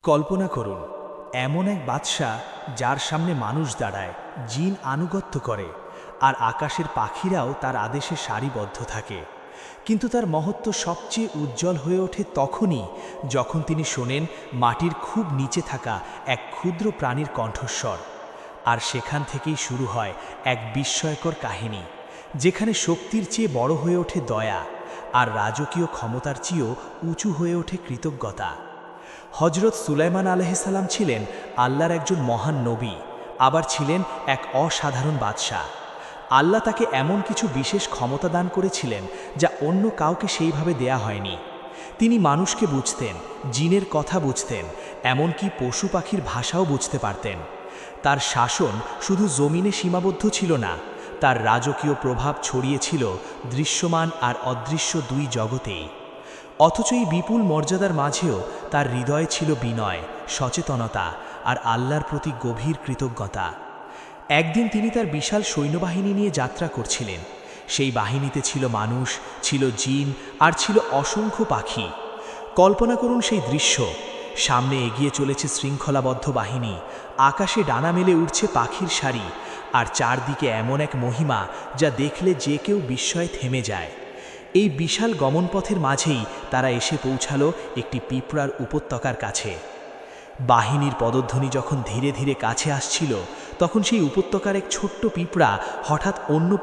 কল্পনা করুন, এমন এক বাদশা যার সামনে মানুষ দাঁড়ায়, জিন আনুগত্য করে, আর আকাশের পাখিরাও তার আদেশে সারিবদ্ধ থাকে। কিন্তু তার মহত্ব সবচেয়ে উজ্জ্বল হয়ে ওঠে তখনই যখন তিনি শোনেন মাটির খুব নিচে থাকা এক ক্ষুদ্র প্রাণীর কণ্ঠস্বর। আর সেখান থেকেই শুরু হয় এক বিস্ময়কর কাহিনী, যেখানে শক্তির চেয়ে বড় হয়ে ওঠে দয়া, আর রাজকীয় ক্ষমতার চেয়েও উঁচু হয়ে ওঠে কৃতজ্ঞতা। হজরত সুলাইমান আলাইহিসসালাম ছিলেন আল্লাহর একজন মহান নবী, আবার ছিলেন এক অসাধারণ বাদশাহ। আল্লাহ তাকে এমন কিছু বিশেষ ক্ষমতা দান করেছিলেন যা অন্য কাউকে সেইভাবে দেয়া হয়নি। তিনি মানুষকে বুঝতেন, জিনের কথা বুঝতেন, এমনকি পশু পাখির ভাষাও বুঝতে পারতেন। তার শাসন শুধু জমিনে সীমাবদ্ধ ছিল না, তার রাজকীয় প্রভাব ছড়িয়েছিল দৃশ্যমান আর অদৃশ্য দুই জগতেই। অথচ এই বিপুল মর্যাদার মাঝেও তার হৃদয়ে ছিল বিনয়, সচেতনতা আর আল্লাহর প্রতি গভীর কৃতজ্ঞতা। একদিন তিনি তার বিশাল সৈন্যবাহিনী নিয়ে যাত্রা করছিলেন। সেই বাহিনীতে ছিল মানুষ, ছিল জিন, আর ছিল অসংখ্য পাখি। কল্পনা করুন সেই দৃশ্য। সামনে এগিয়ে চলেছে শৃঙ্খলাবদ্ধ বাহিনী, আকাশে ডানা মেলে উঠছে পাখির সারি, আর চারদিকে এমন এক মহিমা যা দেখলে যে কেউ বিস্ময়ে থেমে যায়। এই বিশাল গমনপথের মাঝেই তারা এসে পৌঁছালো একটি পিঁপড়ার উপত্যকার কাছে। বাহিনীর পদধ্বনি যখন ধীরে ধীরে কাছে আসছিল, তখন সেই উপত্যকার এক ছোট্ট পিঁপড়া হঠাৎ অন্য